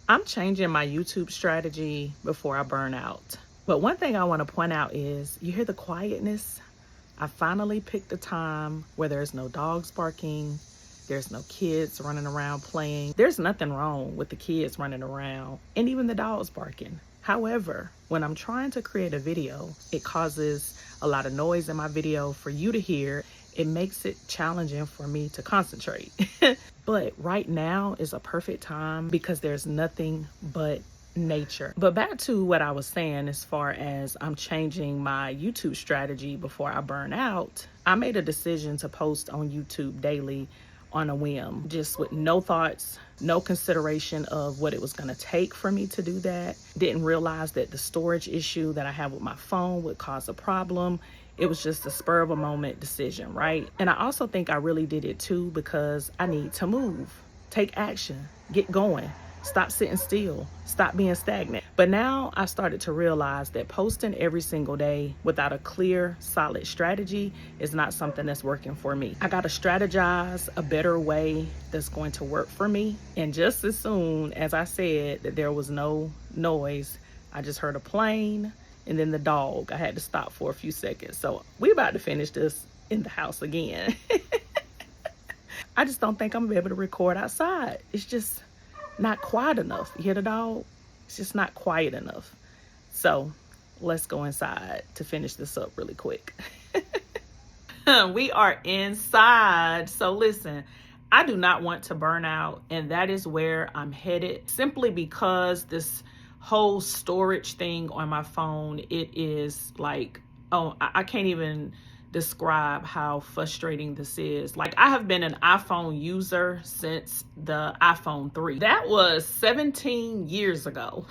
I'm changing my YouTube strategy before I burn out. But one thing I want to point out is you hear the quietness? I finally picked a time where there's no dogs barking, there's no kids running around playing. There's nothing wrong with the kids running around and even the dogs barking. However, when I'm trying to create a video, it causes a lot of noise in my video for you to hear. It makes it challenging for me to concentrate. But right now is a perfect time because there's nothing but nature. But back to what I was saying, as far as I'm changing my YouTube strategy before I burn out, I made a decision to post on YouTube daily on a whim, just with no thoughts, no consideration of what it was going to take for me to do that. Didn't realize that the storage issue that I have with my phone would cause a problem. It was just a spur of a moment decision, right? And I also think I really did it too because I need to move, take action, get going. Stop sitting still, stop being stagnant. But now I started to realize that posting every single day without a clear, solid strategy is not something that's working for me. I gotta strategize a better way that's going to work for me. And just as soon as I said that there was no noise, I just heard a plane and then the dog. I had to stop for a few seconds. So we about to finish this in the house again. I just don't think I'm gonna be able to record outside. It's just not quiet enough. You hear the dog? It's just not quiet enough. So let's go inside to finish this up really quick. We are inside. So listen, I do not want to burn out, and that is where I'm headed, simply because this whole storage thing on my phone, it is like, oh, I can't even describe how frustrating this is. Like, I have been an iPhone user since the iPhone 3. That was 17 years ago.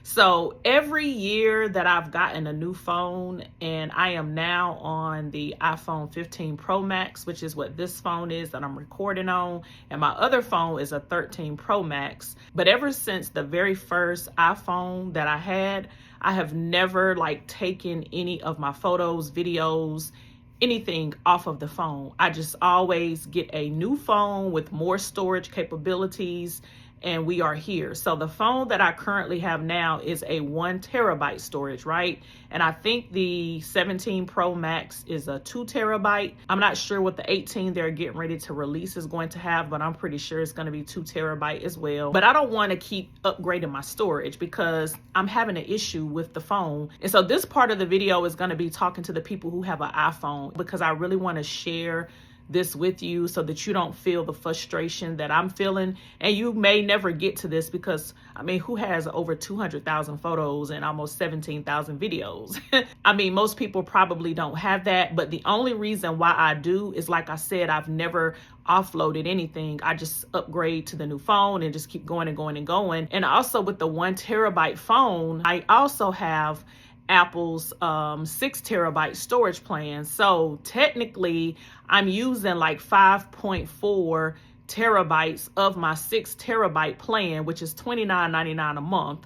So every year that I've gotten a new phone, and I am now on the iPhone 15 Pro Max, which is what this phone is that I'm recording on, and my other phone is a 13 Pro Max. But ever since the very first iPhone that I had, I have never taken any of my photos, videos, anything off of the phone. I just always get a new phone with more storage capabilities, and we are here. So the phone that I currently have now is a 1 terabyte storage, right? And I think the 17 Pro Max is a 2 terabyte. I'm not sure what the 18 they're getting ready to release is going to have, but I'm pretty sure it's going to be 2 terabyte as well. But I don't want to keep upgrading my storage because I'm having an issue with the phone. And so this part of the video is going to be talking to the people who have an iPhone, because I really want to share this with you so that you don't feel the frustration that I'm feeling. And you may never get to this because, I mean, who has over 200,000 photos and almost 17,000 videos? I mean, most people probably don't have that, but the only reason why I do is, like I said, I've never offloaded anything. I just upgrade to the new phone and just keep going and going and going. And also with the 1 terabyte phone, I also have Apple's 6 terabyte storage plan. So technically I'm using 5.4 terabytes of my 6 terabyte plan, which is $29.99 a month.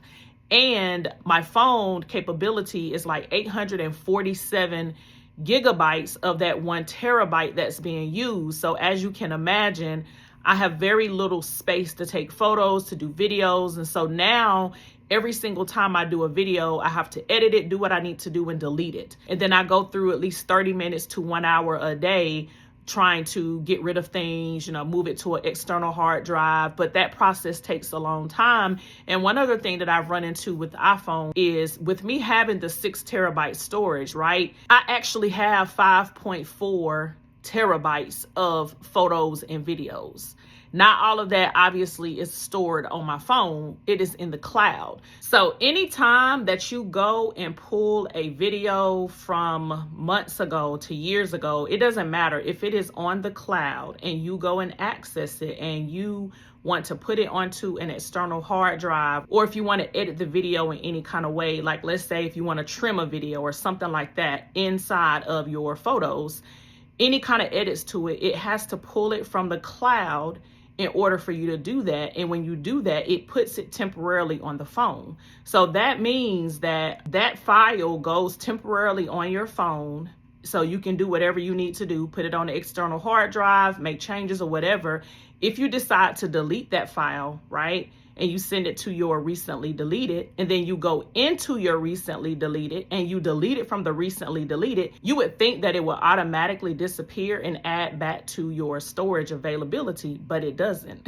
And my phone capability is 847 gigabytes of that 1 terabyte that's being used. So as you can imagine, I have very little space to take photos, to do videos. And so now every single time I do a video, I have to edit it, do what I need to do, and delete it. And then I go through at least 30 minutes to 1 hour a day trying to get rid of things, move it to an external hard drive. But that process takes a long time. And one other thing that I've run into with the iPhone is, with me having the 6 terabyte storage, right? I actually have 5.4 terabytes of photos and videos. Not all of that obviously is stored on my phone. It is in the cloud. So anytime that you go and pull a video from months ago to years ago, it doesn't matter if it is on the cloud and you go and access it and you want to put it onto an external hard drive, or if you want to edit the video in any kind of way, like let's say if you want to trim a video or something like that inside of your photos, any kind of edits to it, it has to pull it from the cloud in order for you to do that. And when you do that, it puts it temporarily on the phone. So that means that that file goes temporarily on your phone, so you can do whatever you need to do, put it on the external hard drive, make changes or whatever. If you decide to delete that file, right, and you send it to your recently deleted, and then you go into your recently deleted and you delete it from the recently deleted, you would think that it will automatically disappear and add back to your storage availability, but it doesn't.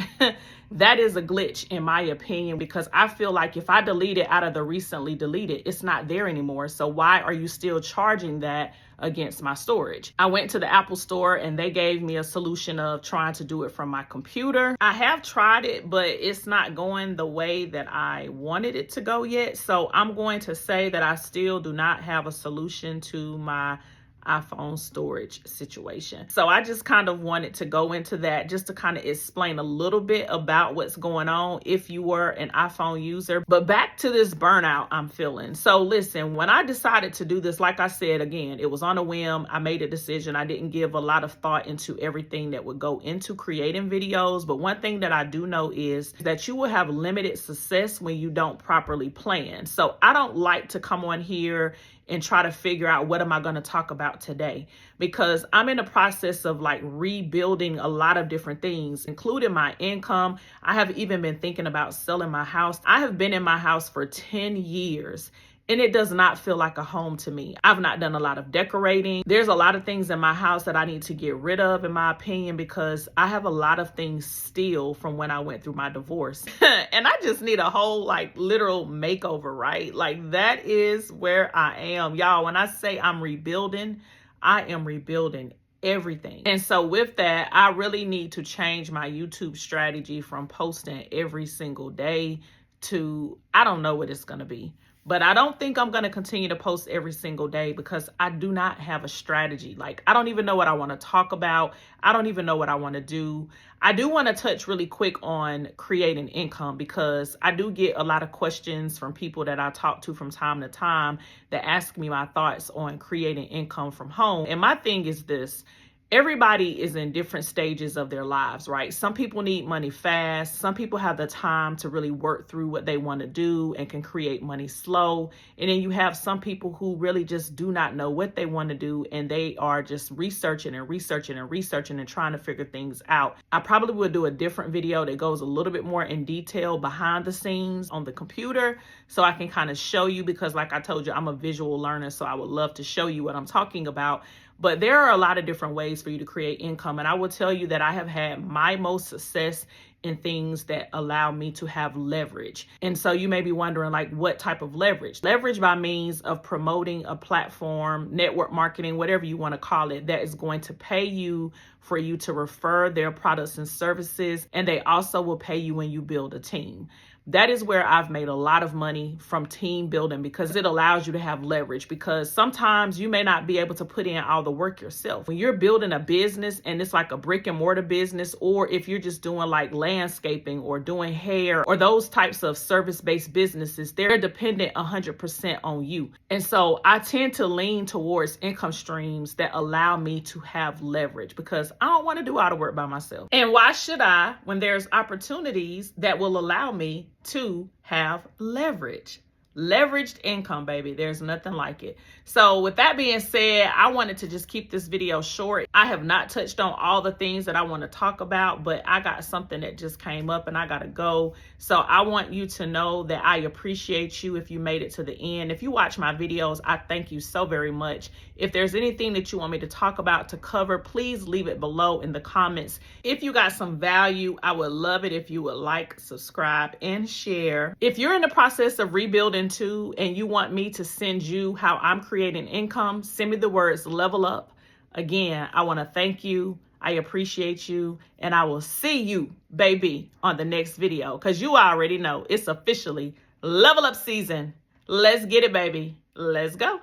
That is a glitch in my opinion, because I feel like if I delete it out of the recently deleted, it's not there anymore. So why are you still charging that against my storage? I went to the Apple store and they gave me a solution of trying to do it from my computer. I have tried it, but it's not going the way that I wanted it to go yet. So I'm going to say that I still do not have a solution to my iPhone storage situation. So I just kind of wanted to go into that just to kind of explain a little bit about what's going on if you were an iPhone user. But back to this burnout I'm feeling. So listen, when I decided to do this, like I said, again, it was on a whim. I made a decision. I didn't give a lot of thought into everything that would go into creating videos. But one thing that I do know is that you will have limited success when you don't properly plan. So I don't like to come on here and try to figure out what am I going to talk about today, because I'm in the process of like rebuilding a lot of different things, including my income. I have even been thinking about selling my house. I have been in my house for 10 years. And it does not feel like a home to me. I've not done a lot of decorating. There's a lot of things in my house that I need to get rid of, in my opinion, because I have a lot of things still from when I went through my divorce. And I just need a whole like literal makeover, right? Like that is where I am. Y'all, when I say I'm rebuilding, I am rebuilding everything. And so with that, I really need to change my YouTube strategy from posting every single day to, I don't know what it's going to be. But I don't think I'm going to continue to post every single day because I do not have a strategy. Like, I don't even know what I want to talk about. I don't even know what I want to do. I do want to touch really quick on creating income, because I do get a lot of questions from people that I talk to from time to time that ask me my thoughts on creating income from home. And my thing is this. Everybody is in different stages of their lives, right? Some people need money fast. Some people have the time to really work through what they want to do and can create money slow. And then you have some people who really just do not know what they want to do, and they are just researching and trying to figure things out. I probably will do a different video that goes a little bit more in detail behind the scenes on the computer, so I can kind of show you, because like I told you, I'm a visual learner, so I would love to show you what I'm talking about. But there are a lot of different ways for you to create income. And I will tell you that I have had my most success in things that allow me to have leverage. And so you may be wondering, like, what type of leverage? Leverage by means of promoting a platform, network marketing, whatever you want to call it, that is going to pay you for you to refer their products and services. And they also will pay you when you build a team. That is where I've made a lot of money from team building, because it allows you to have leverage, because sometimes you may not be able to put in all the work yourself. When you're building a business and it's like a brick and mortar business, or if you're just doing like landscaping or doing hair or those types of service-based businesses, they're dependent 100% on you. And so I tend to lean towards income streams that allow me to have leverage, because I don't want to do all the work by myself. And why should I, when there's opportunities that will allow me to have leverage? Leveraged income, baby. There's nothing like it. So with that being said, I wanted to just keep this video short. I have not touched on all the things that I want to talk about, but I got something that just came up and I got to go. So I want you to know that I appreciate you if you made it to the end. If you watch my videos, I thank you so very much. If there's anything that you want me to talk about, to cover, please leave it below in the comments. If you got some value, I would love it if you would like, subscribe, and share. If you're in the process of rebuilding too, and you want me to send you how I'm creating income, send me the words level up. Again, I want to thank you. I appreciate you, and I will see you, baby, on the next video, because you already know it's officially level up season. Let's get it, baby. Let's go.